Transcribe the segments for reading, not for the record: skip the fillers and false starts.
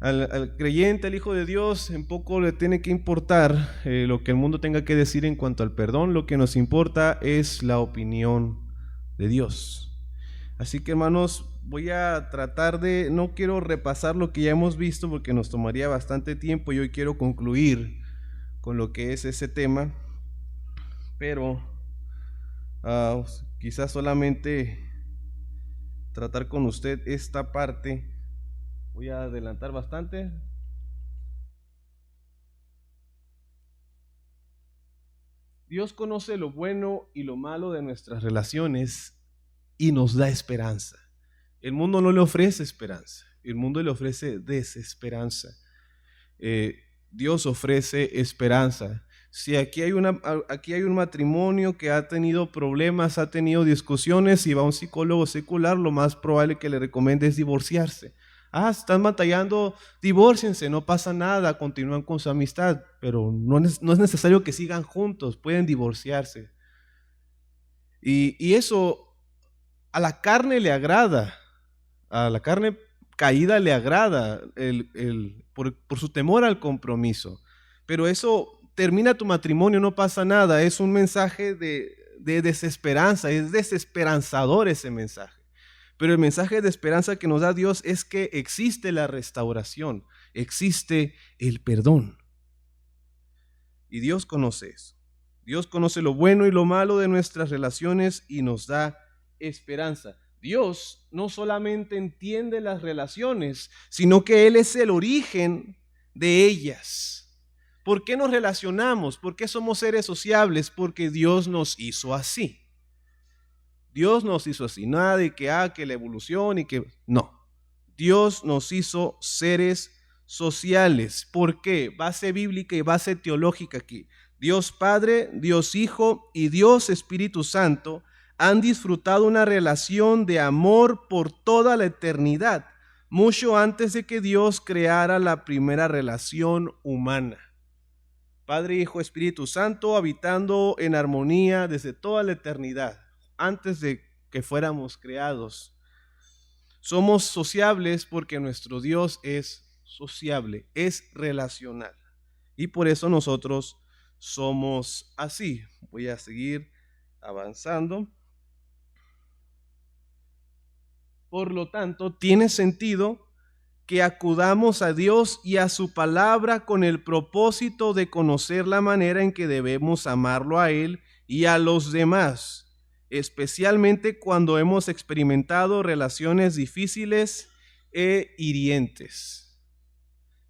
Al creyente, al Hijo de Dios, en poco le tiene que importar lo que el mundo tenga que decir en cuanto al perdón. Lo que nos importa es la opinión de Dios. Así que, hermanos, voy a tratar de, no quiero repasar lo que ya hemos visto porque nos tomaría bastante tiempo y hoy quiero concluir con lo que es ese tema, pero quizás solamente tratar con usted esta parte. Voy a adelantar bastante. Dios conoce lo bueno y lo malo de nuestras relaciones y nos da esperanza. El mundo no le ofrece esperanza, el mundo le ofrece desesperanza. Dios ofrece esperanza. Si aquí hay un matrimonio que ha tenido problemas, ha tenido discusiones y va a un psicólogo secular, lo más probable que le recomiende es divorciarse. Están batallando, divórciense, no pasa nada, continúan con su amistad, pero no es necesario que sigan juntos, pueden divorciarse. Y eso a la carne le agrada, a la carne caída le agrada por su temor al compromiso. Pero eso termina tu matrimonio, no pasa nada, es un mensaje de desesperanza, es desesperanzador ese mensaje. Pero el mensaje de esperanza que nos da Dios es que existe la restauración, existe el perdón. Y Dios conoce eso. Dios conoce lo bueno y lo malo de nuestras relaciones y nos da esperanza. Dios no solamente entiende las relaciones, sino que Él es el origen de ellas. ¿Por qué nos relacionamos? ¿Por qué somos seres sociables? Porque Dios nos hizo así. Dios nos hizo así. Nada de que la evolución y que... No. Dios nos hizo seres sociales. ¿Por qué? Base bíblica y base teológica aquí. Dios Padre, Dios Hijo y Dios Espíritu Santo han disfrutado una relación de amor por toda la eternidad, mucho antes de que Dios creara la primera relación humana. Padre, Hijo, Espíritu Santo habitando en armonía desde toda la eternidad, antes de que fuéramos creados. Somos sociables porque nuestro Dios es sociable, es relacional. Y por eso nosotros somos así. Voy a seguir avanzando. Por lo tanto, tiene sentido que acudamos a Dios y a su palabra con el propósito de conocer la manera en que debemos amarlo a Él y a los demás, especialmente cuando hemos experimentado relaciones difíciles e hirientes.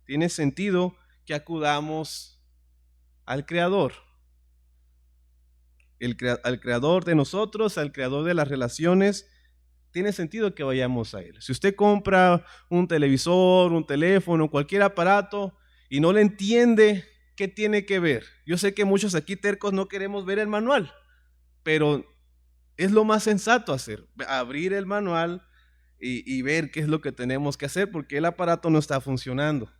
Tiene sentido que acudamos al Creador, al Creador de nosotros, al Creador de las relaciones. Tiene sentido que vayamos a Él. Si usted compra un televisor, un teléfono, cualquier aparato y no le entiende, ¿qué tiene que ver? Yo sé que muchos aquí tercos no queremos ver el manual, pero es lo más sensato hacer, abrir el manual y ver qué es lo que tenemos que hacer porque el aparato no está funcionando.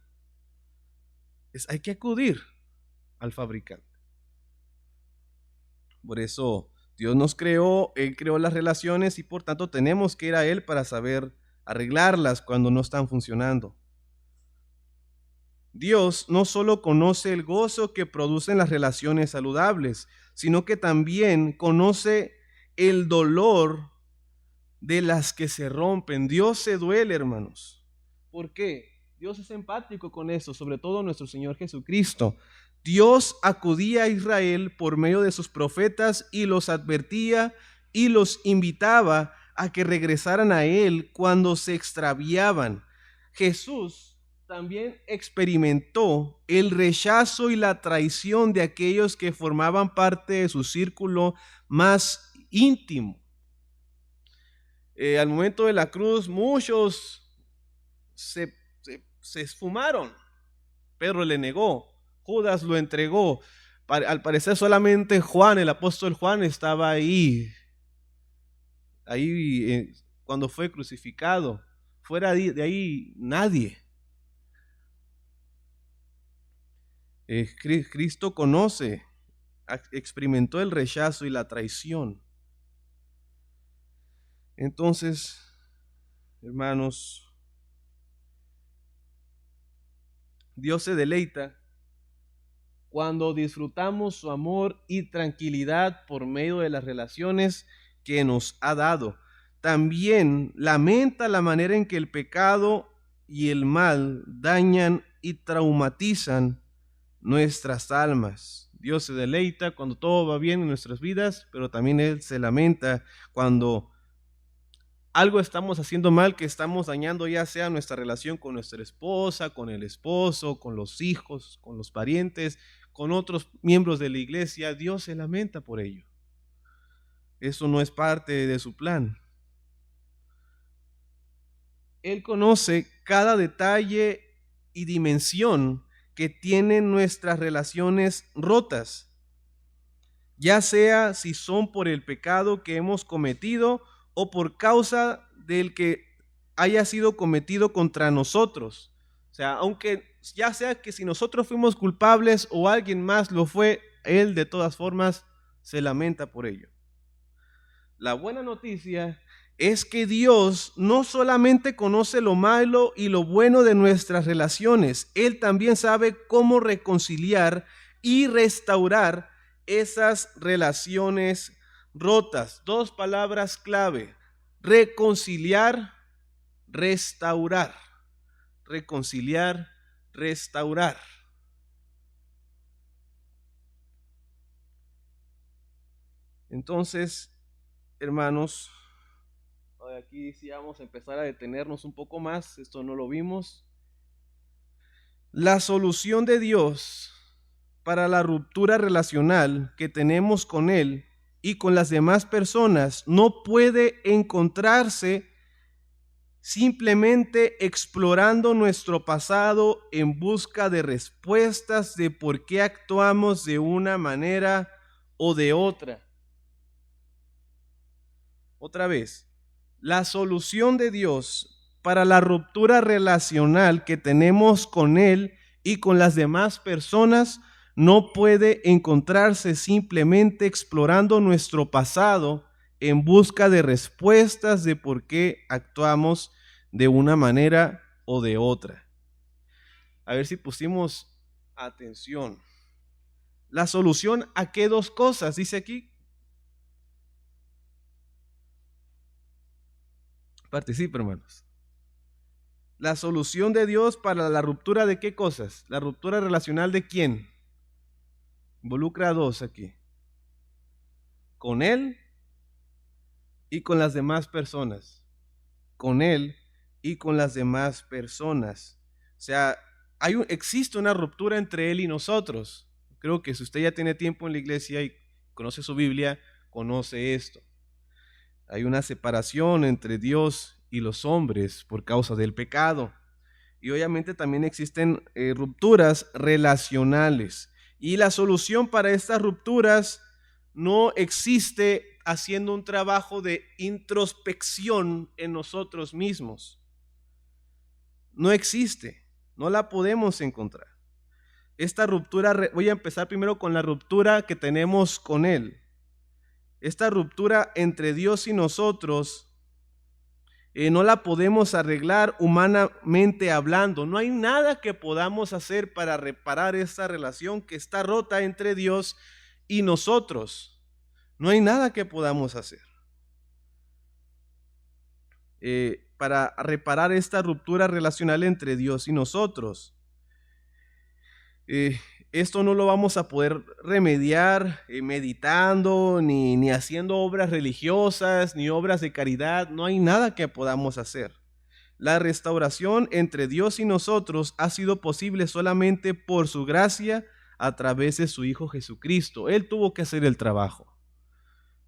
Hay que acudir al fabricante. Por eso Dios nos creó, Él creó las relaciones y por tanto tenemos que ir a Él para saber arreglarlas cuando no están funcionando. Dios no solo conoce el gozo que producen las relaciones saludables, sino que también conoce el dolor de las que se rompen. Dios se duele, hermanos. ¿Por qué? Dios es empático con eso, sobre todo nuestro Señor Jesucristo. Dios acudía a Israel por medio de sus profetas y los advertía y los invitaba a que regresaran a Él cuando se extraviaban. Jesús también experimentó el rechazo y la traición de aquellos que formaban parte de su círculo más íntimo. Al momento de la cruz, muchos se esfumaron. Pedro le negó, Judas lo entregó. Al parecer solamente Juan, el apóstol Juan, estaba ahí cuando fue crucificado. Fuera de ahí nadie. Cristo conoce, experimentó el rechazo y la traición. Entonces, hermanos, Dios se deleita cuando disfrutamos su amor y tranquilidad por medio de las relaciones que nos ha dado. También lamenta la manera en que el pecado y el mal dañan y traumatizan nuestras almas. Dios se deleita cuando todo va bien en nuestras vidas, pero también Él se lamenta cuando algo estamos haciendo mal, que estamos dañando ya sea nuestra relación con nuestra esposa, con el esposo, con los hijos, con los parientes, con otros miembros de la iglesia. Dios se lamenta por ello. Eso no es parte de su plan. Él conoce cada detalle y dimensión que tienen nuestras relaciones rotas, ya sea si son por el pecado que hemos cometido o por causa del que haya sido cometido contra nosotros. O sea, aunque ya sea que si nosotros fuimos culpables o alguien más lo fue, Él de todas formas se lamenta por ello. La buena noticia es que Dios no solamente conoce lo malo y lo bueno de nuestras relaciones, Él también sabe cómo reconciliar y restaurar esas relaciones rotas. Dos palabras clave: reconciliar, restaurar. Reconciliar, restaurar. Entonces, hermanos, aquí sí vamos a empezar a detenernos un poco más. Esto no lo vimos. La solución de Dios para la ruptura relacional que tenemos con Él y con las demás personas no puede encontrarse simplemente explorando nuestro pasado en busca de respuestas de por qué actuamos de una manera o de otra. Otra vez, la solución de Dios para la ruptura relacional que tenemos con Él y con las demás personas no puede encontrarse simplemente explorando nuestro pasado en busca de respuestas de por qué actuamos de una manera o de otra. A ver si pusimos atención. La solución a qué dos cosas, dice aquí. Participe, hermanos. La solución de Dios para la ruptura de qué cosas? La ruptura relacional de quién. Involucra a dos aquí. Con Él y con las demás personas. Con Él y con las demás personas. O sea, existe una ruptura entre Él y nosotros. Creo que si usted ya tiene tiempo en la iglesia y conoce su Biblia, conoce esto. Hay una separación entre Dios y los hombres por causa del pecado. Y obviamente también existen rupturas relacionales. Y la solución para estas rupturas no existe haciendo un trabajo de introspección en nosotros mismos. No existe, no la podemos encontrar. Esta ruptura, voy a empezar primero con la ruptura que tenemos con Él. Esta ruptura entre Dios y nosotros no la podemos arreglar humanamente hablando. No hay nada que podamos hacer para reparar esta relación que está rota entre Dios y nosotros. No hay nada que podamos hacer para reparar esta ruptura relacional entre Dios y nosotros. Esto no lo vamos a poder remediar meditando, ni haciendo obras religiosas, ni obras de caridad. No hay nada que podamos hacer. La restauración entre Dios y nosotros ha sido posible solamente por su gracia a través de su Hijo Jesucristo. Él tuvo que hacer el trabajo.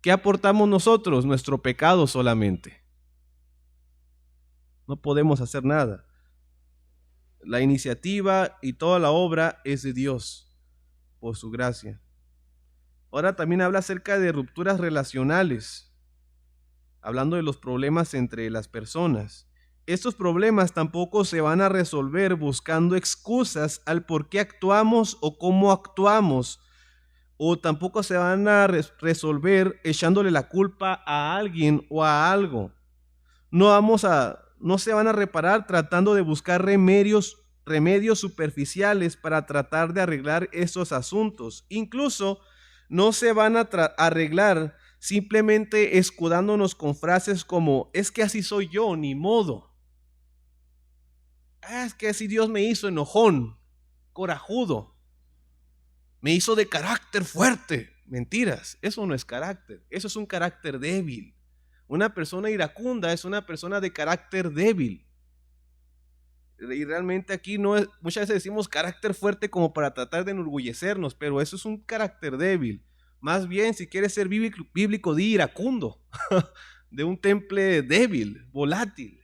¿Qué aportamos nosotros? Nuestro pecado solamente. No podemos hacer nada. La iniciativa y toda la obra es de Dios, por su gracia. Ahora también habla acerca de rupturas relacionales, hablando de los problemas entre las personas. Estos problemas tampoco se van a resolver buscando excusas al por qué actuamos o cómo actuamos, o tampoco se van a resolver echándole la culpa a alguien o a algo. No se van a reparar tratando de buscar remedios remedios superficiales para tratar de arreglar estos asuntos. Incluso no se van a arreglar simplemente escudándonos con frases como, es que así soy yo, ni modo. Es que así Dios me hizo enojón, corajudo, me hizo de carácter fuerte. Mentiras, eso no es carácter, eso es un carácter débil. Una persona iracunda es una persona de carácter débil. Y realmente aquí no es, muchas veces decimos carácter fuerte como para tratar de enorgullecernos, pero eso es un carácter débil. Más bien, si quieres ser bíblico, di iracundo, de un temple débil, volátil.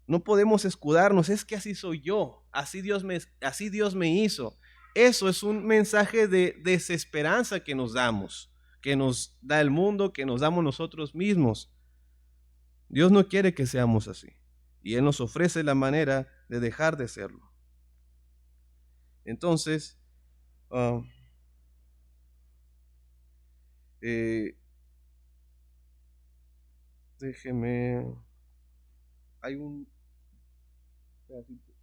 No podemos escudarnos, es que así soy yo, así Dios me hizo. Eso es un mensaje de desesperanza que nos damos, que nos da el mundo, que nos damos nosotros mismos. Dios no quiere que seamos así. Y Él nos ofrece la manera de dejar de serlo. Entonces, déjeme, hay un pedacito.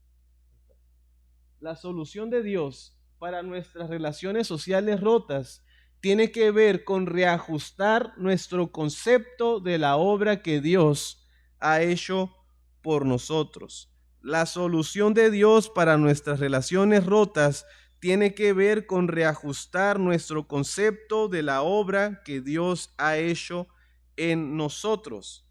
La solución de Dios para nuestras relaciones sociales rotas tiene que ver con reajustar nuestro concepto de la obra que Dios ha hecho por nosotros. La solución de Dios para nuestras relaciones rotas tiene que ver con reajustar nuestro concepto de la obra que Dios ha hecho en nosotros.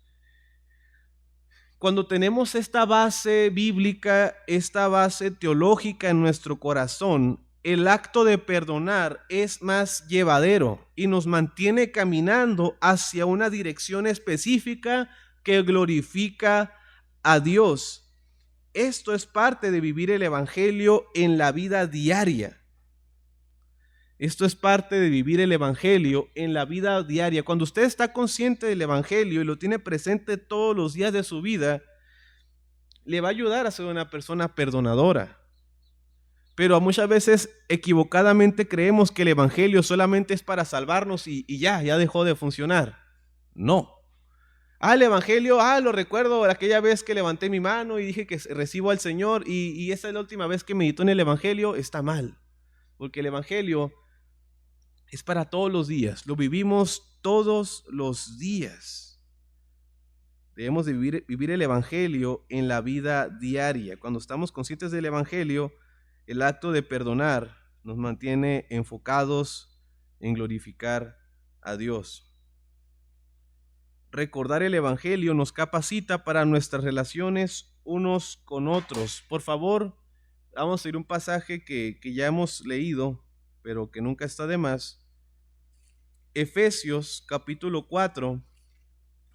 Cuando tenemos esta base bíblica, esta base teológica en nuestro corazón, el acto de perdonar es más llevadero y nos mantiene caminando hacia una dirección específica que glorifica a Dios. Esto es parte de vivir el Evangelio en la vida diaria. Esto es parte de vivir el Evangelio en la vida diaria. Cuando usted está consciente del Evangelio y lo tiene presente todos los días de su vida, le va a ayudar a ser una persona perdonadora. Pero muchas veces equivocadamente creemos que el Evangelio solamente es para salvarnos y ya dejó de funcionar. No. El Evangelio, lo recuerdo aquella vez que levanté mi mano y dije que recibo al Señor y esa es la última vez que medito en el Evangelio. Está mal. Porque el Evangelio es para todos los días, lo vivimos todos los días. Debemos de vivir el Evangelio en la vida diaria. Cuando estamos conscientes del Evangelio, el acto de perdonar nos mantiene enfocados en glorificar a Dios. Recordar el Evangelio nos capacita para nuestras relaciones unos con otros. Por favor, vamos a ir a un pasaje que ya hemos leído, pero que nunca está de más. Efesios capítulo 4,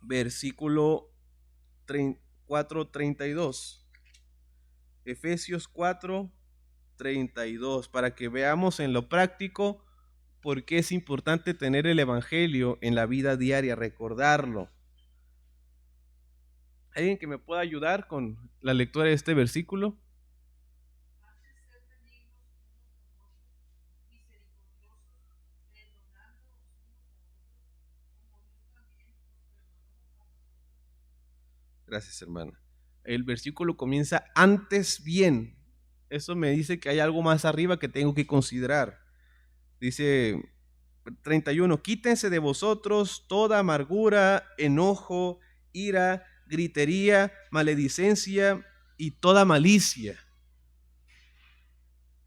versículo 4:32. Efesios 4:32, para que veamos en lo práctico por qué es importante tener el Evangelio en la vida diaria, recordarlo. ¿Alguien que me pueda ayudar con la lectura de este versículo? Gracias, hermana. El versículo comienza antes bien. Eso me dice que hay algo más arriba que tengo que considerar. Dice 31, quítense de vosotros toda amargura, enojo, ira, gritería, maledicencia y toda malicia.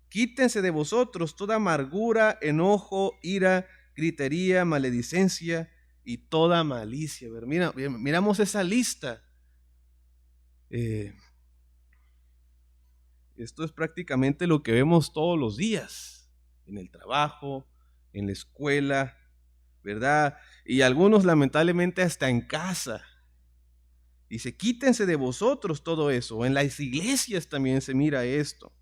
Quítense de vosotros toda amargura, enojo, ira, gritería, maledicencia y toda malicia. A ver, miramos esa lista. Esto es prácticamente lo que vemos todos los días, en el trabajo, en la escuela, ¿verdad? Y algunos lamentablemente hasta en casa. Dice, quítense de vosotros todo eso. En las iglesias también se mira esto.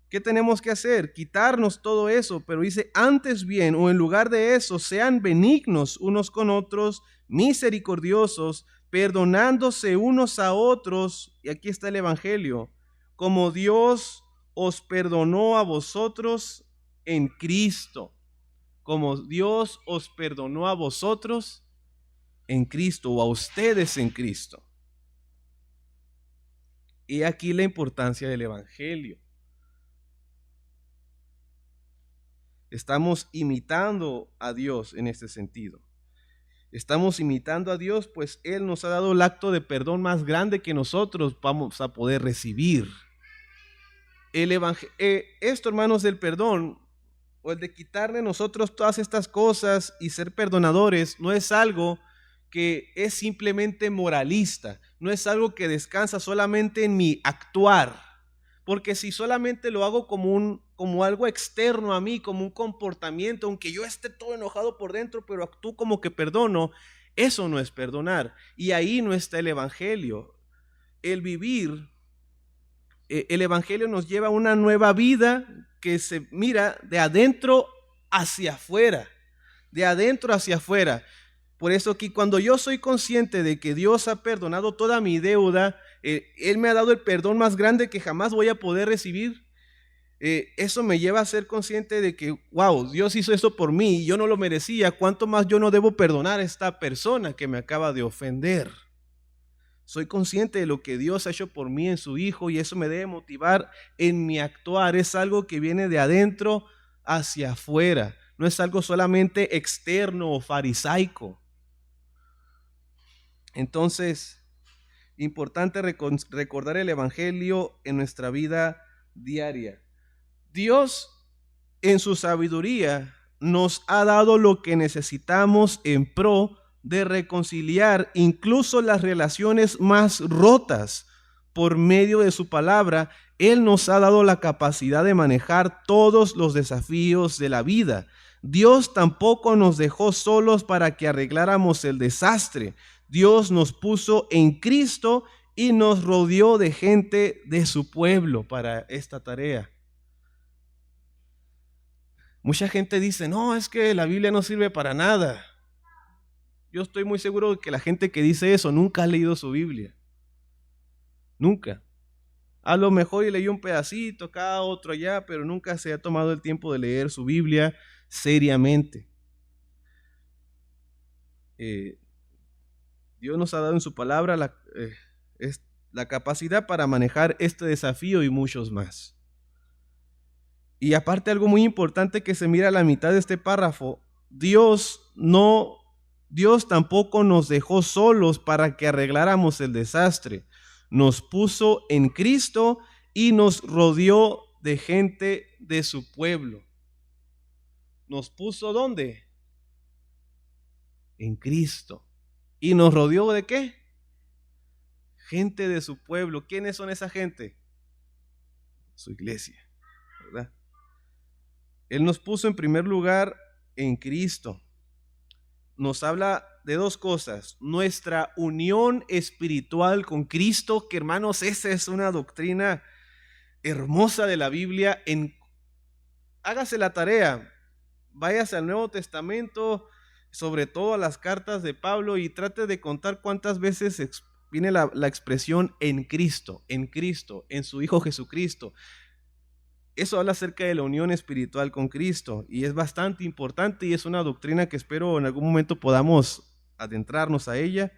¿Qué tenemos que hacer? Quitarnos todo eso, pero dice, antes bien, o en lugar de eso, sean benignos unos con otros, misericordiosos, perdonándose unos a otros, y aquí está el Evangelio, como Dios os perdonó a vosotros en Cristo, como Dios os perdonó a vosotros en Cristo, o a ustedes en Cristo. He aquí la importancia del Evangelio. Estamos imitando a Dios en este sentido. Estamos imitando a Dios, pues Él nos ha dado el acto de perdón más grande que nosotros vamos a poder recibir. Esto, hermanos, del perdón, o el de quitarle a nosotros todas estas cosas y ser perdonadores, no es algo que es simplemente moralista, no es algo que descansa solamente en mi actuar, porque si solamente lo hago como algo externo a mí, como un comportamiento, aunque yo esté todo enojado por dentro, pero actúo como que perdono, eso no es perdonar, y ahí no está el Evangelio. El Evangelio nos lleva a una nueva vida que se mira de adentro hacia afuera, de adentro hacia afuera. Por eso que cuando yo soy consciente de que Dios ha perdonado toda mi deuda, Él me ha dado el perdón más grande que jamás voy a poder recibir, eso me lleva a ser consciente de que, wow, Dios hizo esto por mí y yo no lo merecía. ¿Cuánto más yo no debo perdonar a esta persona que me acaba de ofender? Soy consciente de lo que Dios ha hecho por mí en su Hijo y eso me debe motivar en mi actuar. Es algo que viene de adentro hacia afuera. No es algo solamente externo o farisaico. Entonces, importante recordar el Evangelio en nuestra vida diaria. Dios, en su sabiduría, nos ha dado lo que necesitamos en pro de reconciliar incluso las relaciones más rotas. Por medio de su palabra, Él nos ha dado la capacidad de manejar todos los desafíos de la vida. Dios tampoco nos dejó solos para que arregláramos el desastre. Dios nos puso en Cristo y nos rodeó de gente de su pueblo para esta tarea. Mucha gente dice, no, es que la Biblia no sirve para nada. Yo estoy muy seguro de que la gente que dice eso nunca ha leído su Biblia. Nunca. A lo mejor y leyó un pedacito, acá, otro allá, pero nunca se ha tomado el tiempo de leer su Biblia seriamente. Dios nos ha dado en su palabra la capacidad para manejar este desafío y muchos más. Y aparte, algo muy importante que se mira a la mitad de este párrafo, Dios tampoco nos dejó solos para que arregláramos el desastre. Nos puso en Cristo y nos rodeó de gente de su pueblo. ¿Nos puso dónde? En Cristo. ¿Y nos rodeó de qué? Gente de su pueblo. ¿Quiénes son esa gente? Su iglesia, ¿verdad? Él nos puso en primer lugar en Cristo. Nos habla de dos cosas: nuestra unión espiritual con Cristo, que hermanos, esa es una doctrina hermosa de la Biblia. Hágase la tarea, váyase al Nuevo Testamento, sobre todo a las cartas de Pablo, y trate de contar cuántas veces viene la expresión en Cristo, en su Hijo Jesucristo. Eso habla acerca de la unión espiritual con Cristo y es bastante importante y es una doctrina que espero en algún momento podamos adentrarnos a ella,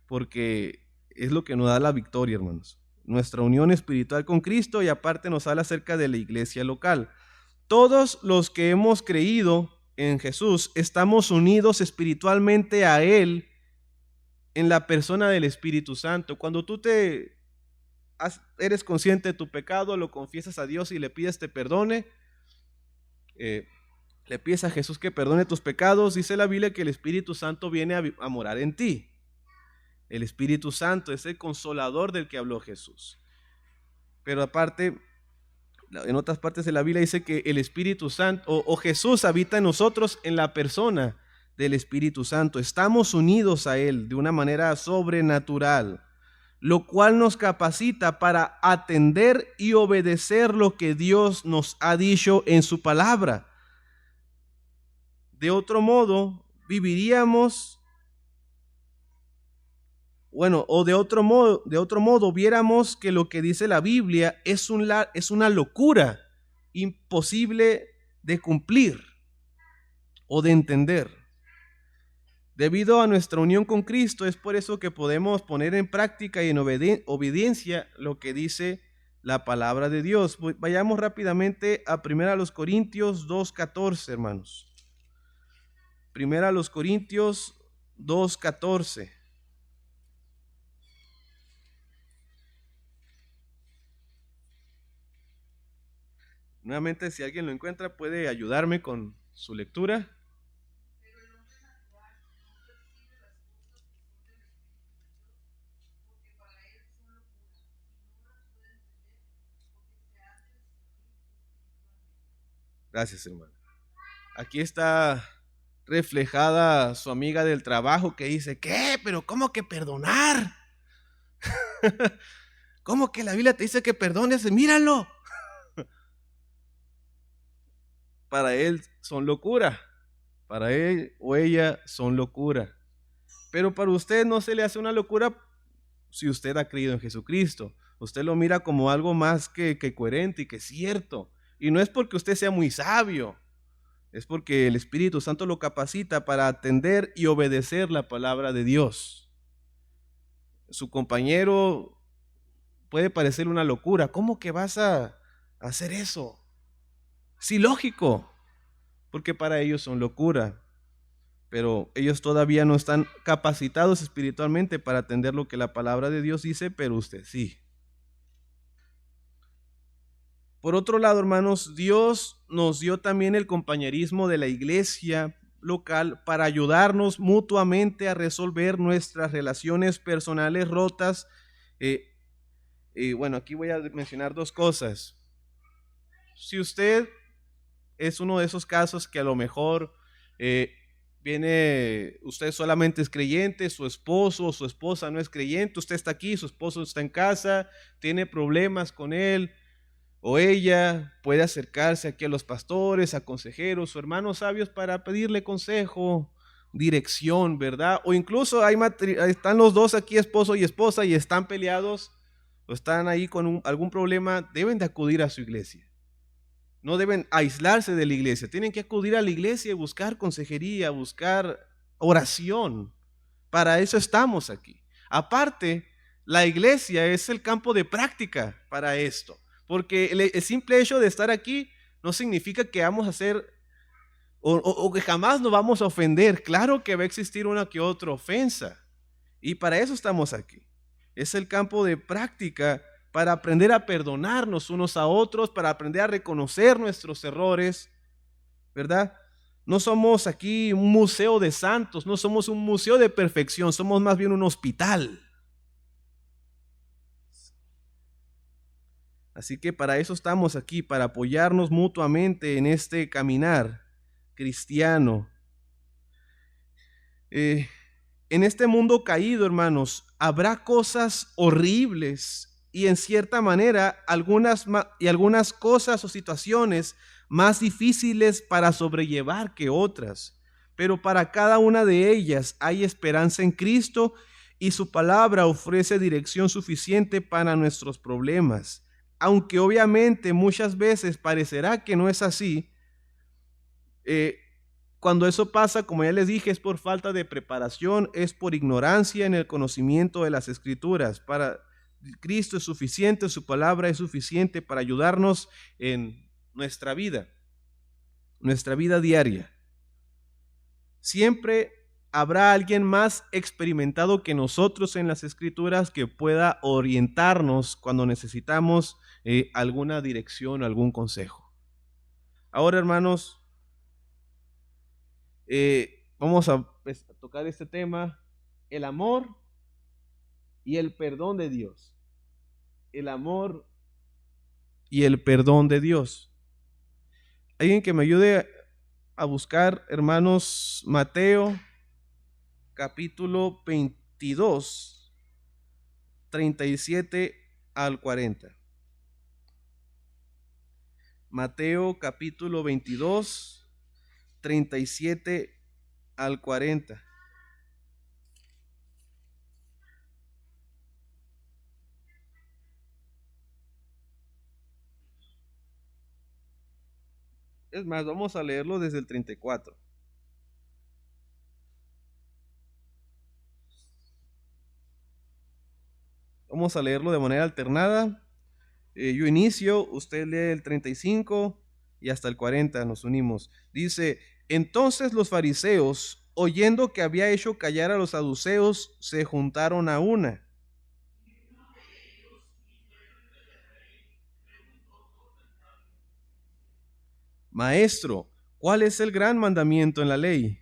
porque es lo que nos da la victoria, hermanos. Nuestra unión espiritual con Cristo, y aparte nos habla acerca de la iglesia local. Todos los que hemos creído en Jesús estamos unidos espiritualmente a Él en la persona del Espíritu Santo. Cuando tú eres consciente de tu pecado, lo confiesas a Dios y le pides te perdone, le pides a Jesús que perdone tus pecados, dice la Biblia que el Espíritu Santo viene a morar en ti. El Espíritu Santo es el consolador del que habló Jesús. Pero aparte, en otras partes de la Biblia dice que el Espíritu Santo o Jesús habita en nosotros en la persona del Espíritu Santo. Estamos unidos a Él de una manera sobrenatural, lo cual nos capacita para atender y obedecer lo que Dios nos ha dicho en su palabra. De otro modo, viviríamos, de otro modo viéramos que lo que dice la Biblia es una locura imposible de cumplir o de entender. Debido a nuestra unión con Cristo, es por eso que podemos poner en práctica y en obediencia lo que dice la palabra de Dios. Vayamos rápidamente a 1 Corintios 2:14, hermanos. 1 Corintios 2:14. Nuevamente, si alguien lo encuentra, puede ayudarme con su lectura. Gracias, hermano. Aquí está reflejada su amiga del trabajo que dice, ¿qué? ¿Pero cómo que perdonar? ¿Cómo que la Biblia te dice que perdones? Míralo. Para él son locura. Para él o ella son locura. Pero para usted no se le hace una locura si usted ha creído en Jesucristo. Usted lo mira como algo más que coherente y que cierto. Y no es porque usted sea muy sabio. Es porque el Espíritu Santo lo capacita para atender y obedecer la palabra de Dios. Su compañero puede parecer una locura. ¿Cómo que vas a hacer eso? Sí, lógico, porque para ellos son locura, pero ellos todavía no están capacitados espiritualmente para atender lo que la palabra de Dios dice, pero usted sí. Por otro lado, hermanos, Dios nos dio también el compañerismo de la iglesia local para ayudarnos mutuamente a resolver nuestras relaciones personales rotas. Bueno, aquí voy a mencionar dos cosas. Si usted es uno de esos casos que a lo mejor usted solamente es creyente, su esposo o su esposa no es creyente, usted está aquí, su esposo está en casa, tiene problemas con él o ella, puede acercarse aquí a los pastores, a consejeros o hermanos sabios para pedirle consejo, dirección, ¿verdad? O incluso están los dos aquí, esposo y esposa, y están peleados o están ahí con algún problema, deben de acudir a su iglesia. No deben aislarse de la iglesia, tienen que acudir a la iglesia y buscar consejería, buscar oración. Para eso estamos aquí. Aparte, la iglesia es el campo de práctica para esto, porque el simple hecho de estar aquí no significa que vamos a hacer o que jamás nos vamos a ofender. Claro que va a existir una que otra ofensa y para eso estamos aquí. Es el campo de práctica para aprender a perdonarnos unos a otros, para aprender a reconocer nuestros errores, ¿verdad? No somos aquí un museo de santos, no somos un museo de perfección, somos más bien un hospital. Así que para eso estamos aquí, para apoyarnos mutuamente en este caminar cristiano. En este mundo caído, hermanos, habrá cosas horribles y en cierta manera algunas cosas o situaciones más difíciles para sobrellevar que otras. Pero para cada una de ellas hay esperanza en Cristo y su palabra ofrece dirección suficiente para nuestros problemas. Aunque obviamente muchas veces parecerá que no es así, eh, cuando eso pasa, como ya les dije, es por falta de preparación, es por ignorancia en el conocimiento de las Escrituras. Para Cristo es suficiente, su palabra es suficiente para ayudarnos en nuestra vida diaria. Siempre habrá alguien más experimentado que nosotros en las Escrituras que pueda orientarnos cuando necesitamos alguna dirección, algún consejo. Ahora, hermanos, vamos a tocar este tema, el amor y el perdón de Dios. El amor y el perdón de Dios. Alguien que me ayude a buscar, hermanos, Mateo capítulo 22, 37 al 40. Mateo capítulo 22, 37 al 40. Es más, vamos a leerlo desde el 34. Vamos a leerlo de manera alternada. Yo inicio, usted lee el 35 y hasta el 40 nos unimos. Dice, entonces los fariseos, oyendo que había hecho callar a los saduceos, se juntaron a una. Maestro, ¿cuál es el gran mandamiento en la ley?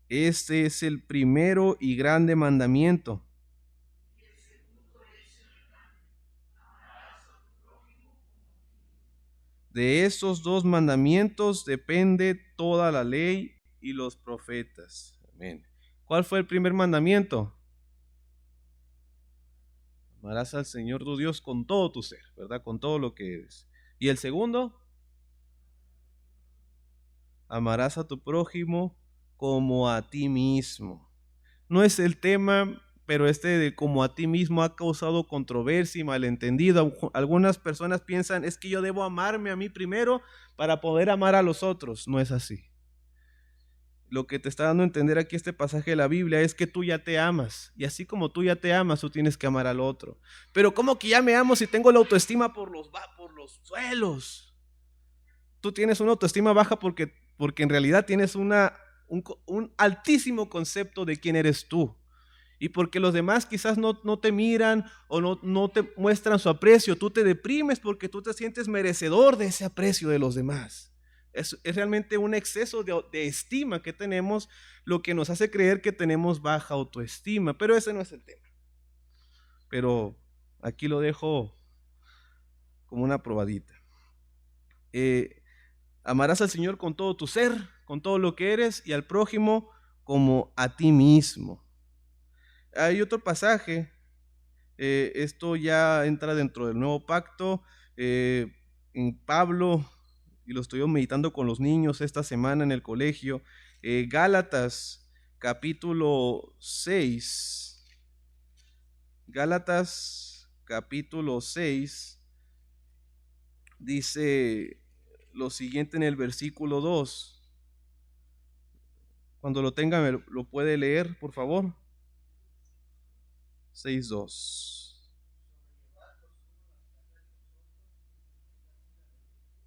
Este es el primero y grande mandamiento. De esos dos mandamientos depende toda la ley y los profetas. Amén. ¿Cuál fue el primer mandamiento? Amarás al Señor tu Dios con todo tu ser, ¿verdad? Con todo lo que eres. ¿Y el segundo? Amarás a tu prójimo como a ti mismo. No es el tema, pero este de como a ti mismo ha causado controversia y malentendido. Algunas personas piensan, es que yo debo amarme a mí primero para poder amar a los otros. No es así. Lo que te está dando a entender aquí este pasaje de la Biblia es que tú ya te amas. Y así como tú ya te amas, tú tienes que amar al otro. Pero ¿cómo que ya me amo si tengo la autoestima por los suelos? Tú tienes una autoestima baja porque en realidad tienes un altísimo concepto de quién eres tú. Y porque los demás quizás no te miran o no te muestran su aprecio, tú te deprimes porque tú te sientes merecedor de ese aprecio de los demás. Es realmente un exceso de estima que tenemos, lo que nos hace creer que tenemos baja autoestima, pero ese no es el tema. Pero aquí lo dejo como una probadita. Amarás al Señor con todo tu ser, con todo lo que eres, y al prójimo como a ti mismo. Hay otro pasaje, esto ya entra dentro del nuevo pacto, en Pablo, y lo estoy meditando con los niños esta semana en el colegio, Gálatas capítulo 6, Gálatas capítulo 6, dice lo siguiente en el versículo 2. Cuando lo tenga, lo puede leer, por favor. 6:2.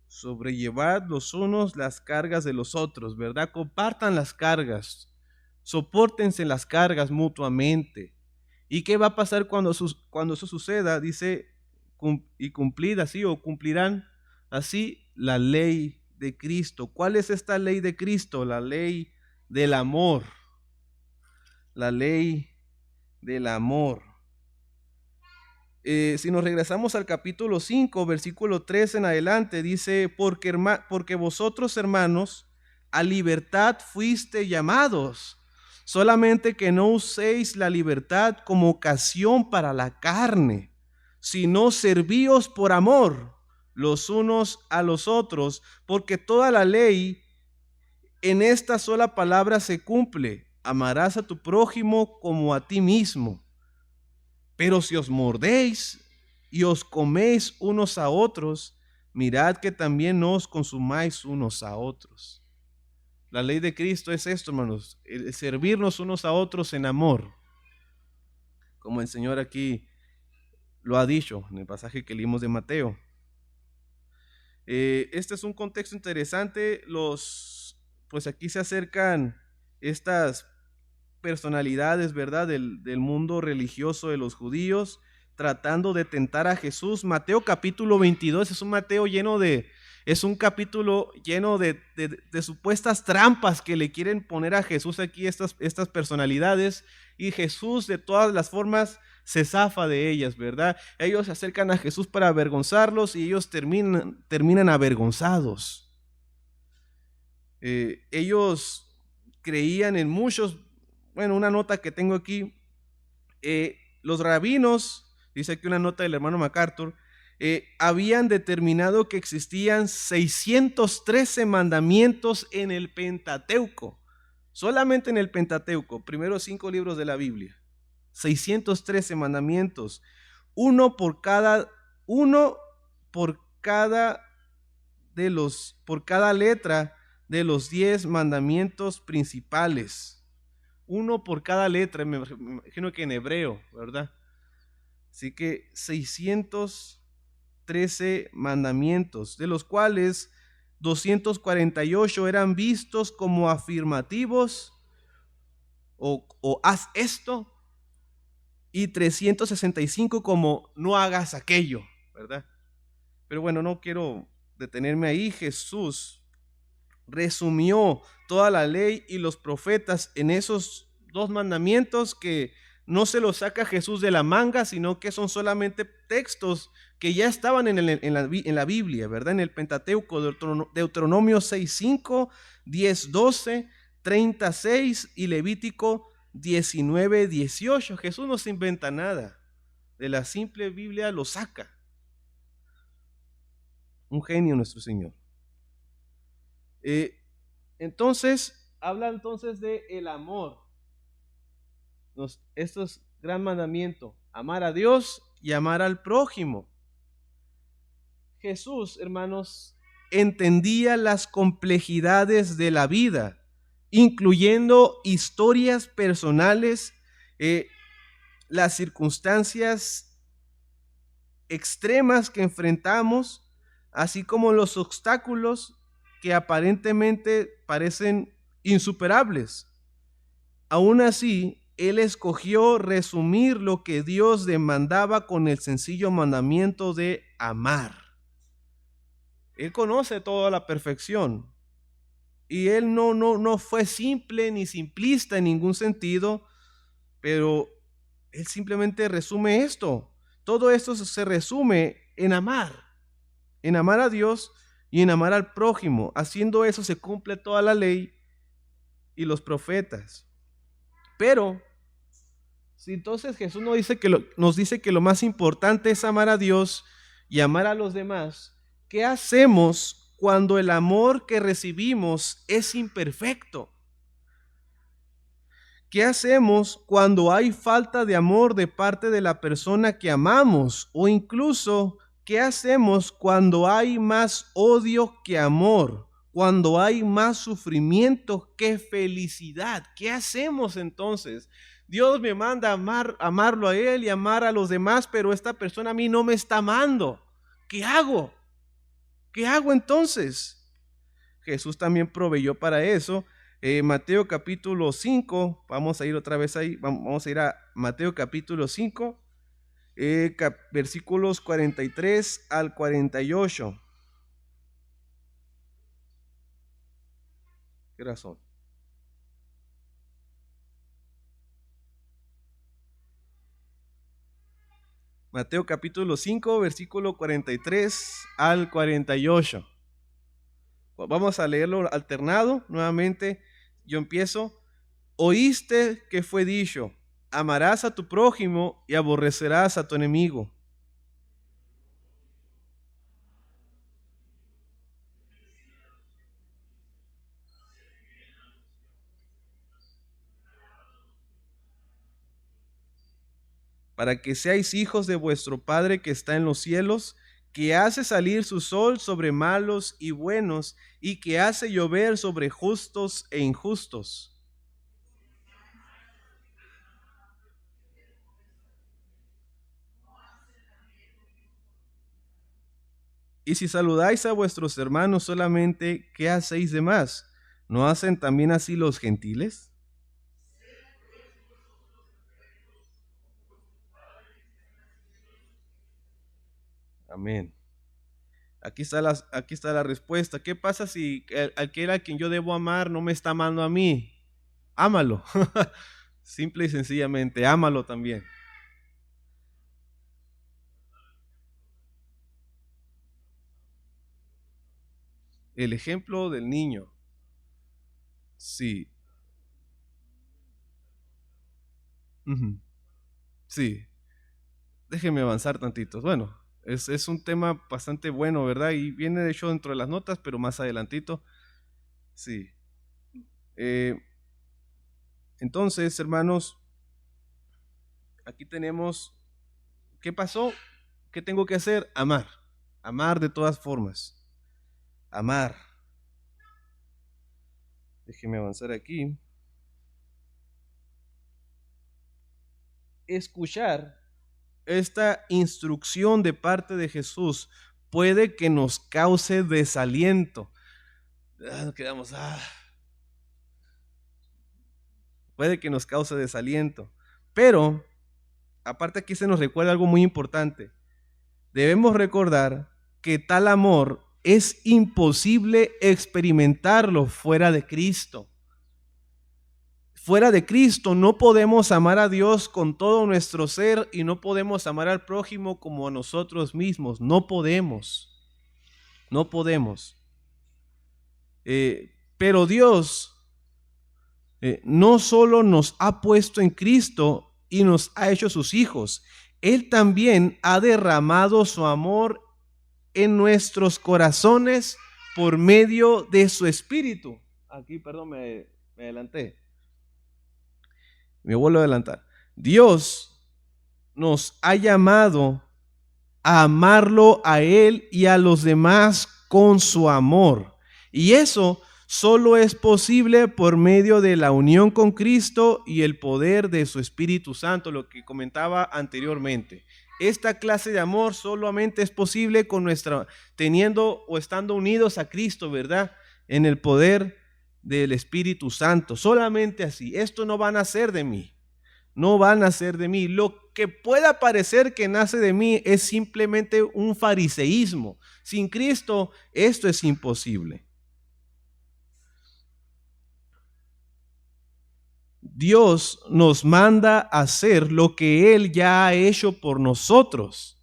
Sobrellevad los unos las cargas de los otros, ¿verdad? Compartan las cargas, sopórtense las cargas mutuamente. ¿Y qué va a pasar cuando eso suceda? Dice, y cumplid así o cumplirán así la ley de Cristo. ¿Cuál es esta ley de Cristo? La ley del amor. La ley del amor. Si nos regresamos al capítulo 5, versículo 3 en adelante, dice, porque vosotros, hermanos, a libertad fuiste llamados, solamente que no uséis la libertad como ocasión para la carne, sino servíos por amor los unos a los otros, porque toda la ley en esta sola palabra se cumple: amarás a tu prójimo como a ti mismo. Pero si os mordéis y os coméis unos a otros, mirad que también no os consumáis unos a otros. La ley de Cristo es esto, hermanos, el servirnos unos a otros en amor, como el Señor aquí lo ha dicho en el pasaje que leímos de Mateo. Este es un contexto interesante. Pues aquí se acercan estas personalidades, ¿verdad?, del mundo religioso de los judíos, tratando de tentar a Jesús. Mateo capítulo 22 es un capítulo lleno de supuestas trampas que le quieren poner a Jesús aquí estas personalidades, y Jesús de todas las formas se zafa de ellas, ¿verdad? Ellos se acercan a Jesús para avergonzarlos y ellos terminan avergonzados. Ellos creían en muchos. Bueno, una nota que tengo aquí, los rabinos, dice aquí una nota del hermano MacArthur, habían determinado que existían 613 mandamientos en el Pentateuco, solamente en el Pentateuco, primeros 5 libros de la Biblia, 613 mandamientos, uno por cada por cada letra de los 10 mandamientos principales. Uno por cada letra, me imagino que en hebreo, ¿verdad? Así que 613 mandamientos, de los cuales 248 eran vistos como afirmativos o haz esto, y 365 como no hagas aquello, ¿verdad? Pero bueno, no quiero detenerme ahí. Jesús resumió toda la ley y los profetas en esos dos mandamientos que no se los saca Jesús de la manga, sino que son solamente textos que ya estaban en la Biblia, ¿verdad? En el Pentateuco, Deuteronomio 6:5, 10:12, 36 y Levítico 19:18. Jesús no se inventa nada. De la simple Biblia lo saca. Un genio nuestro Señor. Entonces, habla entonces de el amor. Esto es gran mandamiento, amar a Dios y amar al prójimo. Jesús, hermanos, entendía las complejidades de la vida, incluyendo historias personales, las circunstancias extremas que enfrentamos, así como los obstáculos que aparentemente parecen insuperables. Aún así, él escogió resumir lo que Dios demandaba con el sencillo mandamiento de amar. Él conoce toda la perfección y él no fue simple ni simplista en ningún sentido, pero él simplemente resume esto. Todo esto se resume en amar a Dios y en amar al prójimo. Haciendo eso se cumple toda la ley y los profetas. Pero si entonces Jesús nos dice que lo más importante es amar a Dios y amar a los demás, ¿qué hacemos cuando el amor que recibimos es imperfecto? ¿Qué hacemos cuando hay falta de amor de parte de la persona que amamos? O incluso, ¿qué hacemos cuando hay más odio que amor? Cuando hay más sufrimiento que felicidad. ¿Qué hacemos entonces? Dios me manda amarlo a Él y amar a los demás, pero esta persona a mí no me está amando. ¿Qué hago? ¿Qué hago entonces? Jesús también proveyó para eso. Mateo capítulo 5, vamos a ir otra vez ahí, vamos a ir a Mateo capítulo 5, versículos 43 al 48. ¿Qué razón? Mateo capítulo 5, versículo 43 al 48. Vamos a leerlo alternado nuevamente. Yo empiezo. Oíste que fue dicho, amarás a tu prójimo y aborrecerás a tu enemigo. Para que seáis hijos de vuestro Padre que está en los cielos, que hace salir su sol sobre malos y buenos, y que hace llover sobre justos e injustos. Y si saludáis a vuestros hermanos solamente, ¿qué hacéis de más? ¿No hacen también así los gentiles? Amén. Aquí está la respuesta. ¿Qué pasa si aquel a quien yo debo amar no me está amando a mí? Ámalo. Simple y sencillamente, ámalo también. El ejemplo del niño. Sí. Ujú. Sí. Déjeme avanzar tantito. Bueno, es un tema bastante bueno, ¿verdad? Y viene de hecho dentro de las notas, pero más adelantito. Sí. Eh, entonces, hermanos, aquí tenemos, ¿qué pasó? ¿Qué tengo que hacer? Amar. Amar de todas formas. Amar. Déjeme avanzar aquí. Escuchar esta instrucción de parte de Jesús puede que nos cause desaliento. Nos quedamos, puede que nos cause desaliento. Pero, aparte aquí se nos recuerda algo muy importante. Debemos recordar que tal amor es imposible experimentarlo fuera de Cristo. Fuera de Cristo no podemos amar a Dios con todo nuestro ser y no podemos amar al prójimo como a nosotros mismos. No podemos. No podemos. Pero Dios no solo nos ha puesto en Cristo y nos ha hecho sus hijos, Él también ha derramado su amor en nuestros corazones por medio de su Espíritu. Aquí, perdón, me adelanté. Me vuelvo a adelantar. Dios nos ha llamado a amarlo a Él y a los demás con su amor. Y eso solo es posible por medio de la unión con Cristo y el poder de su Espíritu Santo, lo que comentaba anteriormente. Esta clase de amor solamente es posible con teniendo o estando unidos a Cristo, ¿verdad? En el poder del Espíritu Santo. Solamente así. Esto no va a nacer de mí. No va a nacer de mí. Lo que pueda parecer que nace de mí es simplemente un fariseísmo. Sin Cristo, esto es imposible. Dios nos manda a hacer lo que Él ya ha hecho por nosotros.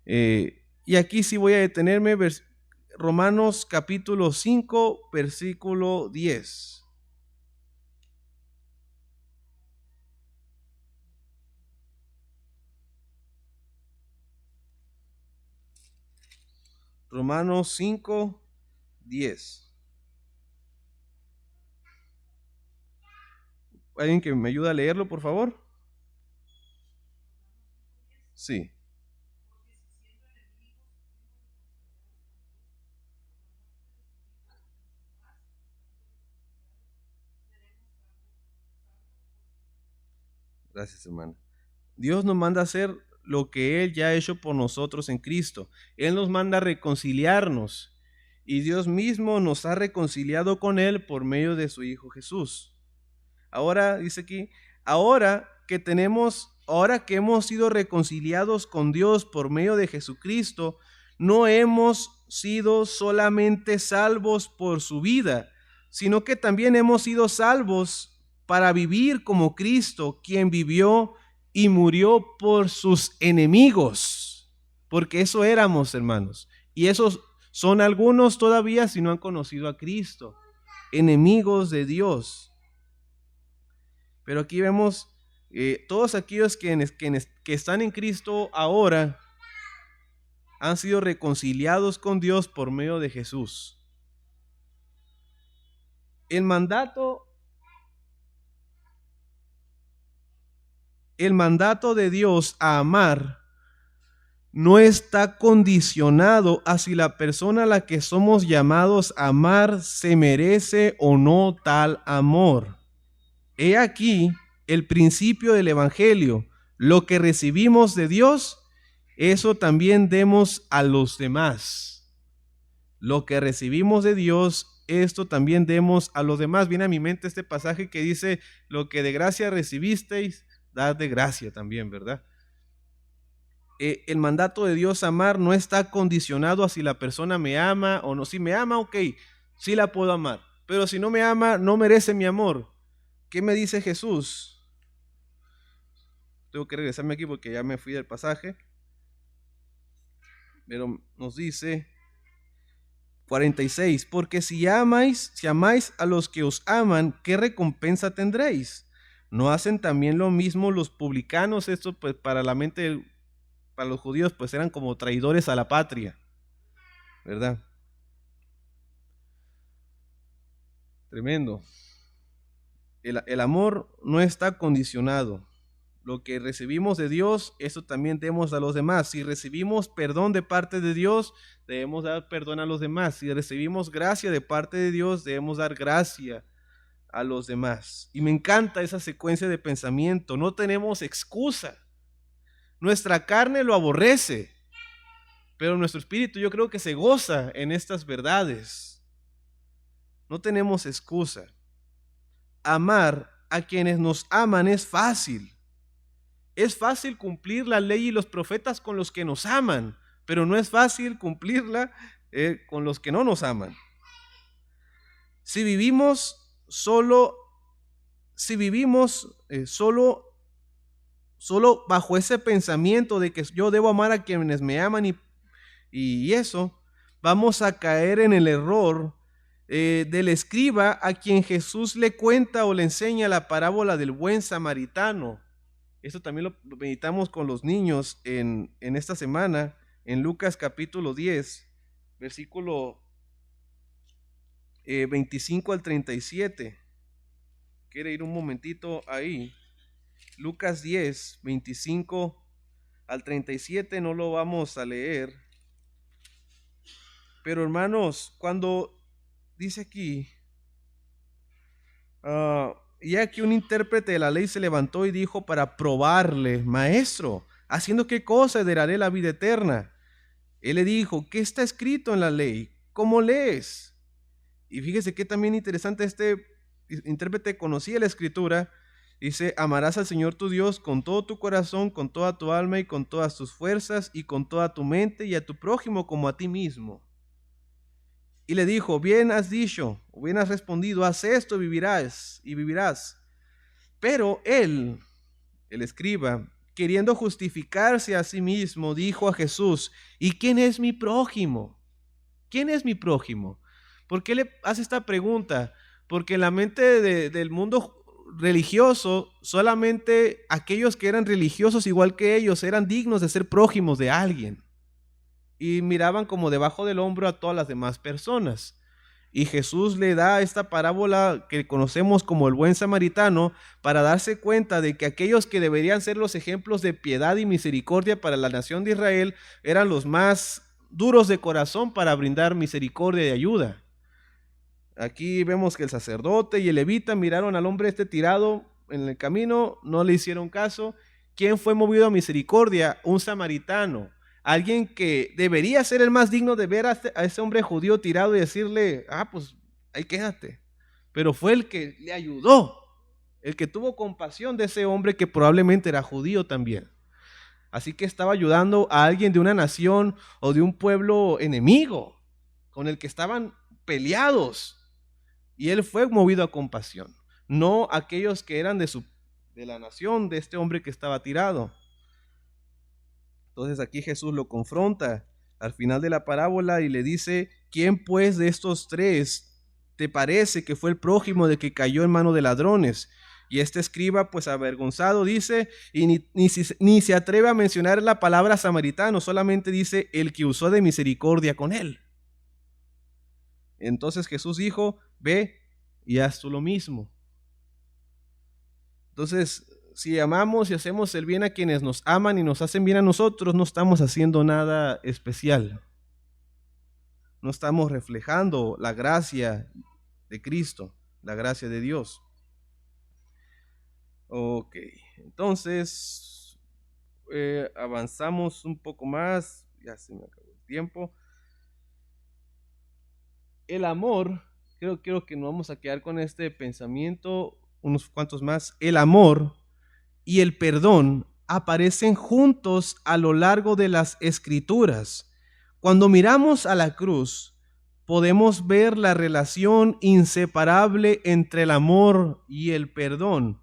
Y aquí sí voy a detenerme. Romanos capítulo 5, versículo 10. Romanos 5, 10. ¿Alguien que me ayude a leerlo, por favor? Sí. Gracias, hermano. Dios nos manda a hacer lo que Él ya ha hecho por nosotros en Cristo. Él nos manda a reconciliarnos y Dios mismo nos ha reconciliado con Él por medio de su Hijo Jesús. Ahora, dice aquí, ahora que hemos sido reconciliados con Dios por medio de Jesucristo, no hemos sido solamente salvos por su vida, sino que también hemos sido salvos para vivir como Cristo, quien vivió y murió por sus enemigos, porque eso éramos, hermanos, y esos son algunos todavía si no han conocido a Cristo, enemigos de Dios. Pero aquí vemos todos aquellos que están en Cristo ahora han sido reconciliados con Dios por medio de Jesús. El mandato de Dios a amar no está condicionado a si la persona a la que somos llamados a amar se merece o no tal amor. He aquí el principio del Evangelio. Lo que recibimos de Dios, eso también demos a los demás. Lo que recibimos de Dios, esto también demos a los demás. Viene a mi mente este pasaje que dice, lo que de gracia recibisteis, dad de gracia también, ¿verdad? El mandato de Dios amar no está condicionado a si la persona me ama o no. Si me ama, ok, sí la puedo amar. Pero si no me ama, no merece mi amor. ¿Qué me dice Jesús? Tengo que regresarme aquí porque ya me fui del pasaje. Pero nos dice 46, porque si amáis a los que os aman, ¿qué recompensa tendréis? ¿No hacen también lo mismo los publicanos? Esto pues para los judíos pues eran como traidores a la patria, ¿verdad? Tremendo. El amor no está condicionado. Lo que recibimos de Dios, eso también demos a los demás. Si recibimos perdón de parte de Dios, debemos dar perdón a los demás. Si recibimos gracia de parte de Dios, debemos dar gracia a los demás. Y me encanta esa secuencia de pensamiento. No tenemos excusa. Nuestra carne lo aborrece, pero nuestro espíritu yo creo que se goza en estas verdades. No tenemos excusa. Amar a quienes nos aman es fácil. Es fácil cumplir la ley y los profetas con los que nos aman, pero no es fácil cumplirla con los que no nos aman. Si vivimos solo bajo ese pensamiento de que yo debo amar a quienes me aman y eso, vamos a caer en el error del escriba a quien Jesús le cuenta o le enseña la parábola del buen samaritano. Esto también lo meditamos con los niños en esta semana, en Lucas capítulo 10, versículo 25 al 37. Quiere ir un momentito ahí. Lucas 10, 25 al 37, no lo vamos a leer. Pero hermanos, cuando dice aquí, y aquí un intérprete de la ley se levantó y dijo para probarle: Maestro, ¿haciendo qué cosa heredaré la vida eterna? Él le dijo: ¿qué está escrito en la ley? ¿Cómo lees? Y fíjese que también interesante, este intérprete conocía la escritura. Dice: amarás al Señor tu Dios con todo tu corazón, con toda tu alma y con todas tus fuerzas y con toda tu mente, y a tu prójimo como a ti mismo. Y le dijo: bien has dicho, o bien has respondido, haz esto y vivirás. Pero él, el escriba, queriendo justificarse a sí mismo, dijo a Jesús: ¿y quién es mi prójimo? ¿Quién es mi prójimo? ¿Por qué le hace esta pregunta? Porque en la mente del mundo religioso, solamente aquellos que eran religiosos igual que ellos eran dignos de ser prójimos de alguien. Y miraban como debajo del hombro a todas las demás personas. Y Jesús le da esta parábola que conocemos como el buen samaritano para darse cuenta de que aquellos que deberían ser los ejemplos de piedad y misericordia para la nación de Israel eran los más duros de corazón para brindar misericordia y ayuda. Aquí vemos que el sacerdote y el levita miraron al hombre tirado en el camino, no le hicieron caso. ¿Quién fue movido a misericordia? Un samaritano. Alguien que debería ser el más digno de ver a ese hombre judío tirado y decirle: pues ahí quédate. Pero fue el que le ayudó, el que tuvo compasión de ese hombre que probablemente era judío también. Así que estaba ayudando a alguien de una nación o de un pueblo enemigo con el que estaban peleados. Y él fue movido a compasión, no aquellos que eran de la nación de este hombre que estaba tirado. Entonces aquí Jesús lo confronta al final de la parábola y le dice: ¿quién pues de estos tres te parece que fue el prójimo de que cayó en mano de ladrones? Y este escriba, pues avergonzado, dice, y ni se atreve a mencionar la palabra samaritano, solamente dice: el que usó de misericordia con él. Entonces Jesús dijo: ve y haz tú lo mismo. Entonces, si amamos y hacemos el bien a quienes nos aman y nos hacen bien a nosotros, no estamos haciendo nada especial. No estamos reflejando la gracia de Cristo, la gracia de Dios. Ok, entonces avanzamos un poco más. Ya se me acabó el tiempo. El amor, creo que nos vamos a quedar con este pensamiento unos cuantos más. El amor y el perdón aparecen juntos a lo largo de las Escrituras. Cuando miramos a la cruz, podemos ver la relación inseparable entre el amor y el perdón.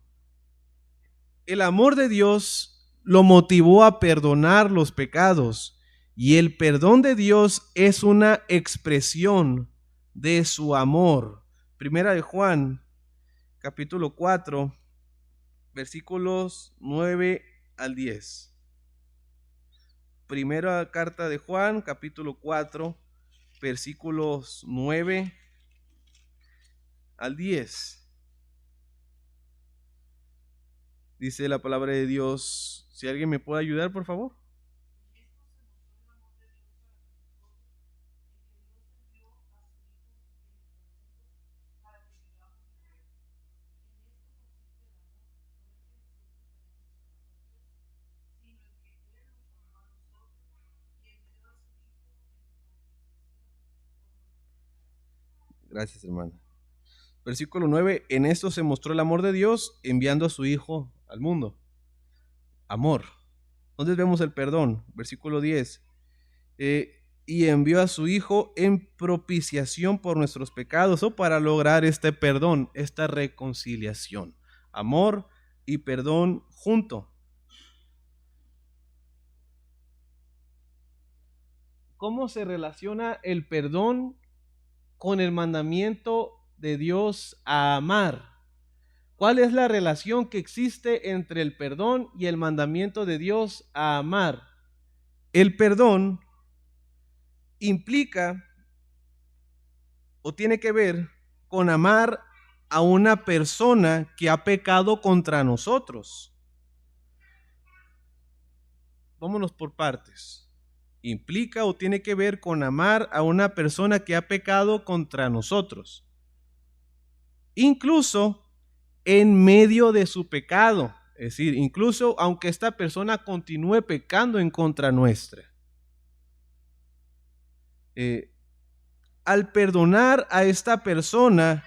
El amor de Dios lo motivó a perdonar los pecados, y el perdón de Dios es una expresión de su amor. Primera de Juan, capítulo 4, versículos 9 al 10. Primera carta de Juan, capítulo 4, versículos 9 al 10. Dice la palabra de Dios. Si alguien me puede ayudar, por favor. Gracias, hermana. Versículo 9. En esto se mostró el amor de Dios enviando a su Hijo al mundo. Amor. Entonces vemos el perdón. Versículo 10. Y envió a su Hijo en propiciación por nuestros pecados, o para lograr este perdón, esta reconciliación. Amor y perdón junto. ¿Cómo se relaciona el perdón con el mandamiento de Dios a amar? ¿Cuál es la relación que existe entre el perdón y el mandamiento de Dios a amar? El perdón implica o tiene que ver con amar a una persona que ha pecado contra nosotros. Vámonos por partes. Implica o tiene que ver con amar a una persona que ha pecado contra nosotros. Incluso en medio de su pecado. Es decir, incluso aunque esta persona continúe pecando en contra nuestra. Al perdonar a esta persona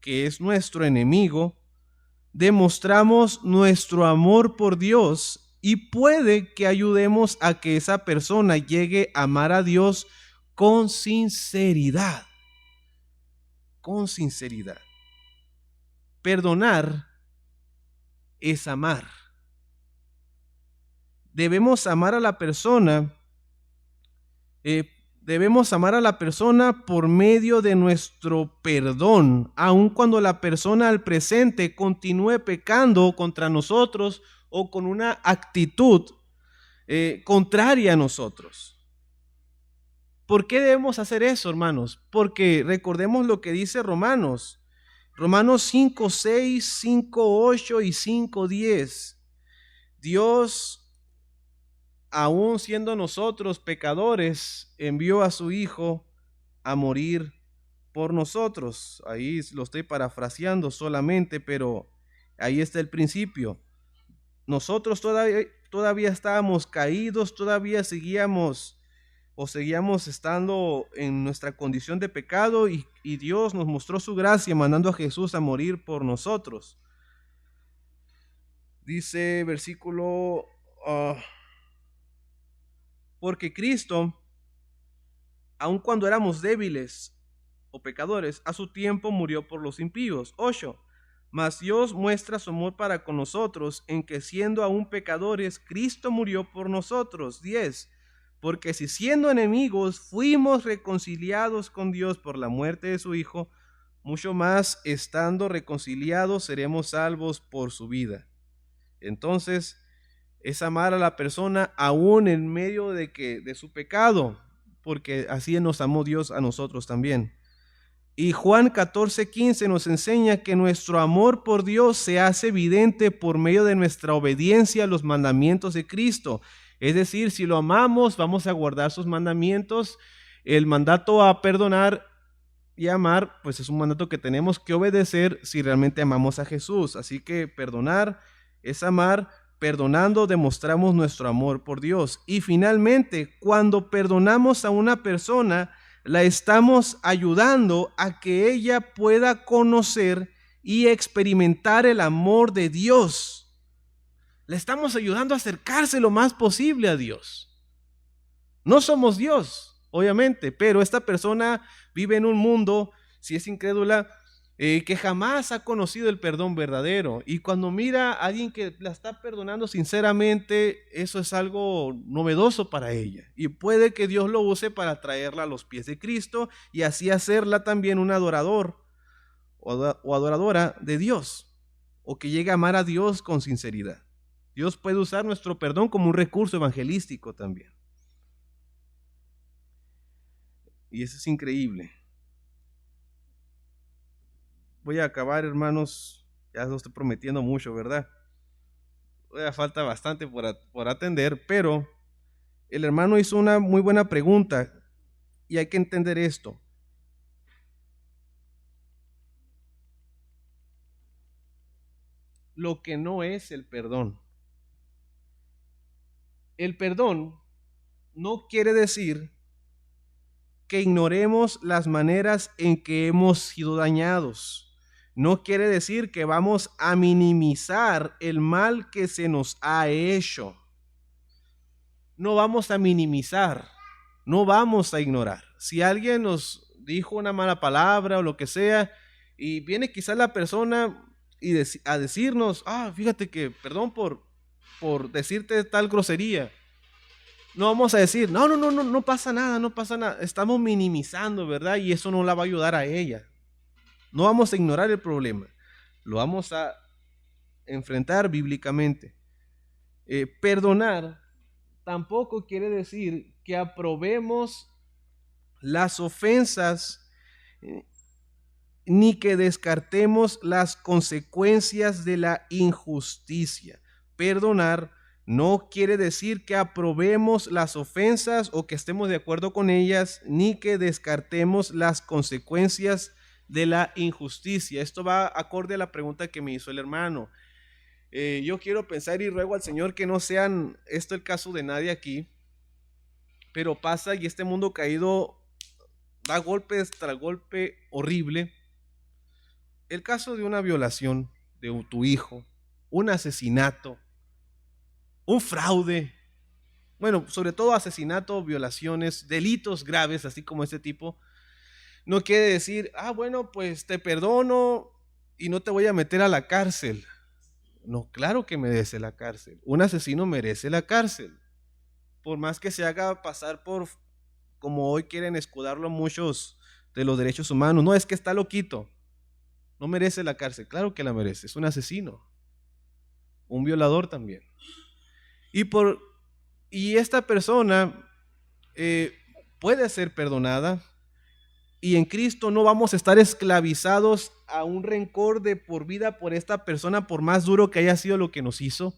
que es nuestro enemigo, demostramos nuestro amor por Dios y puede que ayudemos a que esa persona llegue a amar a Dios con sinceridad. Con sinceridad. Perdonar es amar. Debemos amar a la persona. Debemos amar a la persona por medio de nuestro perdón, aun cuando la persona al presente continúe pecando contra nosotros o con una actitud contraria a nosotros. ¿Por qué debemos hacer eso, hermanos? Porque recordemos lo que dice Romanos 5:6, 5:8 y 5:10. Dios, aún siendo nosotros pecadores, envió a su Hijo a morir por nosotros. Ahí lo estoy parafraseando solamente, pero ahí está el principio. Nosotros todavía estábamos caídos, todavía seguíamos estando en nuestra condición de pecado y Dios nos mostró su gracia mandando a Jesús a morir por nosotros. Dice versículo... porque Cristo, aun cuando éramos débiles o pecadores, a su tiempo murió por los impíos. 8. Mas Dios muestra su amor para con nosotros en que siendo aún pecadores, Cristo murió por nosotros. 10. Porque si siendo enemigos fuimos reconciliados con Dios por la muerte de su Hijo, mucho más estando reconciliados seremos salvos por su vida. Entonces, es amar a la persona aún en medio de su pecado, porque así nos amó Dios a nosotros también. Y Juan 14:15 nos enseña que nuestro amor por Dios se hace evidente por medio de nuestra obediencia a los mandamientos de Cristo. Es decir, si lo amamos, vamos a guardar sus mandamientos. El mandato a perdonar y amar, pues es un mandato que tenemos que obedecer si realmente amamos a Jesús. Así que perdonar es amar. Perdonando demostramos nuestro amor por Dios. Y finalmente, cuando perdonamos a una persona, la estamos ayudando a que ella pueda conocer y experimentar el amor de Dios. Le estamos ayudando a acercarse lo más posible a Dios. No somos Dios, obviamente, pero esta persona vive en un mundo, si es incrédula, que jamás ha conocido el perdón verdadero. Y cuando mira a alguien que la está perdonando sinceramente, eso es algo novedoso para ella. Y puede que Dios lo use para traerla a los pies de Cristo y así hacerla también un adorador o adoradora de Dios, o que llegue a amar a Dios con sinceridad. Dios puede usar nuestro perdón como un recurso evangelístico también. Y eso es increíble. Voy a acabar, hermanos. Ya lo estoy prometiendo mucho, ¿verdad? todavía falta bastante por atender, pero el hermano hizo una muy buena pregunta y hay que entender esto. Lo que no es el perdón. El perdón no quiere decir que ignoremos las maneras en que hemos sido dañados. No quiere decir que vamos a minimizar el mal que se nos ha hecho. No vamos a minimizar, no vamos a ignorar. Si alguien nos dijo una mala palabra o lo que sea, y viene quizás la persona a decirnos, fíjate que perdón por decirte tal grosería. No vamos a decir, no pasa nada, no pasa nada. Estamos minimizando, ¿verdad? Y eso no la va a ayudar a ella. No vamos a ignorar el problema. Lo vamos a enfrentar bíblicamente. Perdonar tampoco quiere decir que aprobemos las ofensas ni que descartemos las consecuencias de la injusticia. Perdonar no quiere decir que aprobemos las ofensas o que estemos de acuerdo con ellas, ni que descartemos las consecuencias de la injusticia. Esto va acorde a la pregunta que me hizo el hermano. Yo quiero pensar y ruego al Señor que no sean esto el caso de nadie aquí, pero pasa y este mundo caído da golpes tras golpe horrible. El caso de una violación de tu hijo, un asesinato, un fraude, bueno, sobre todo asesinato, violaciones, delitos graves, así como este tipo, no quiere decir, bueno, pues te perdono y no te voy a meter a la cárcel. No, claro que merece la cárcel. Un asesino merece la cárcel. Por más que se haga pasar por, como hoy quieren escudarlo muchos de los derechos humanos, no, es que está loquito, no merece la cárcel. Claro que la merece, es un asesino, un violador también. Y esta persona puede ser perdonada, y en Cristo no vamos a estar esclavizados a un rencor de por vida por esta persona, por más duro que haya sido lo que nos hizo.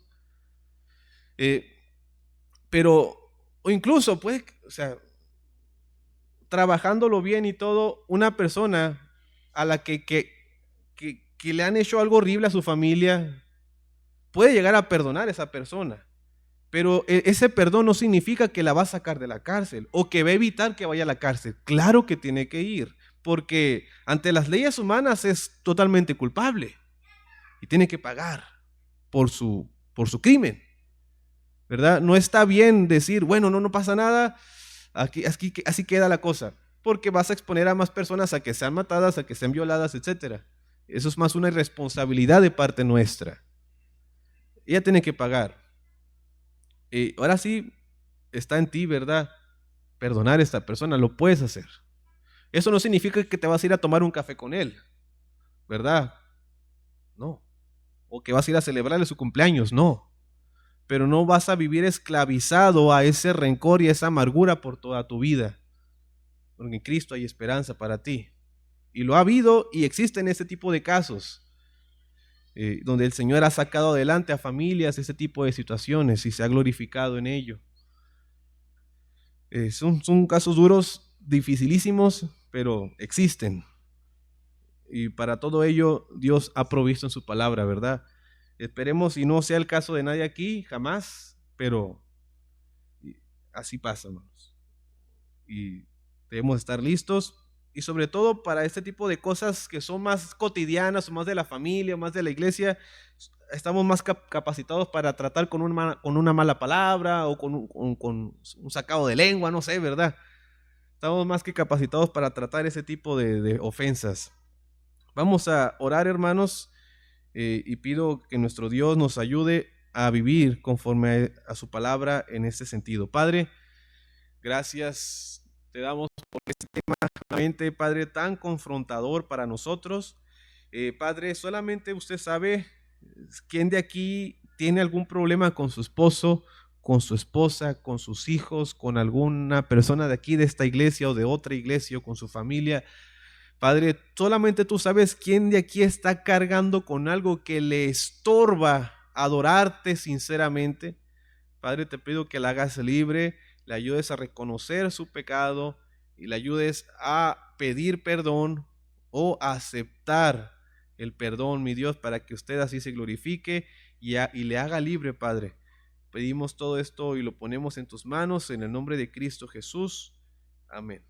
Pero, o incluso puede, o sea, trabajándolo bien y todo, una persona a la que le han hecho algo horrible a su familia, puede llegar a perdonar a esa persona. Pero ese perdón no significa que la va a sacar de la cárcel o que va a evitar que vaya a la cárcel. Claro que tiene que ir, porque ante las leyes humanas es totalmente culpable y tiene que pagar por su crimen, ¿verdad? No está bien decir, bueno, no pasa nada, así queda la cosa, porque vas a exponer a más personas a que sean matadas, a que sean violadas, etc. Eso es más una irresponsabilidad de parte nuestra. Ella tiene que pagar. Ahora sí, está en ti, ¿verdad? Perdonar a esta persona, lo puedes hacer. Eso no significa que te vas a ir a tomar un café con él, ¿verdad? No. O que vas a ir a celebrarle su cumpleaños, no. Pero no vas a vivir esclavizado a ese rencor y a esa amargura por toda tu vida. Porque en Cristo hay esperanza para ti. Y lo ha habido y existen este tipo de casos. Donde el Señor ha sacado adelante a familias ese tipo de situaciones y se ha glorificado en ello. Son casos duros, dificilísimos, pero existen. Y para todo ello Dios ha provisto en su palabra, ¿verdad? Esperemos y no sea el caso de nadie aquí, jamás, pero así pasa, hermanos. Y debemos estar listos. Y sobre todo para este tipo de cosas que son más cotidianas, o más de la familia, o más de la iglesia, estamos más capacitados para tratar con una mala palabra o con un sacado de lengua, no sé, ¿verdad? Estamos más que capacitados para tratar ese tipo de ofensas. Vamos a orar, hermanos, y pido que nuestro Dios nos ayude a vivir conforme a su palabra en este sentido. Padre, gracias te damos por este tema, realmente, Padre, tan confrontador para nosotros. Padre, solamente usted sabe quién de aquí tiene algún problema con su esposo, con su esposa, con sus hijos, con alguna persona de aquí, de esta iglesia o de otra iglesia, o con su familia. Padre, solamente tú sabes quién de aquí está cargando con algo que le estorba adorarte sinceramente. Padre, te pido que la hagas libre, le ayudes a reconocer su pecado y le ayudes a pedir perdón o a aceptar el perdón, mi Dios, para que usted así se glorifique y le haga libre, Padre. Pedimos todo esto y lo ponemos en tus manos en el nombre de Cristo Jesús. Amén.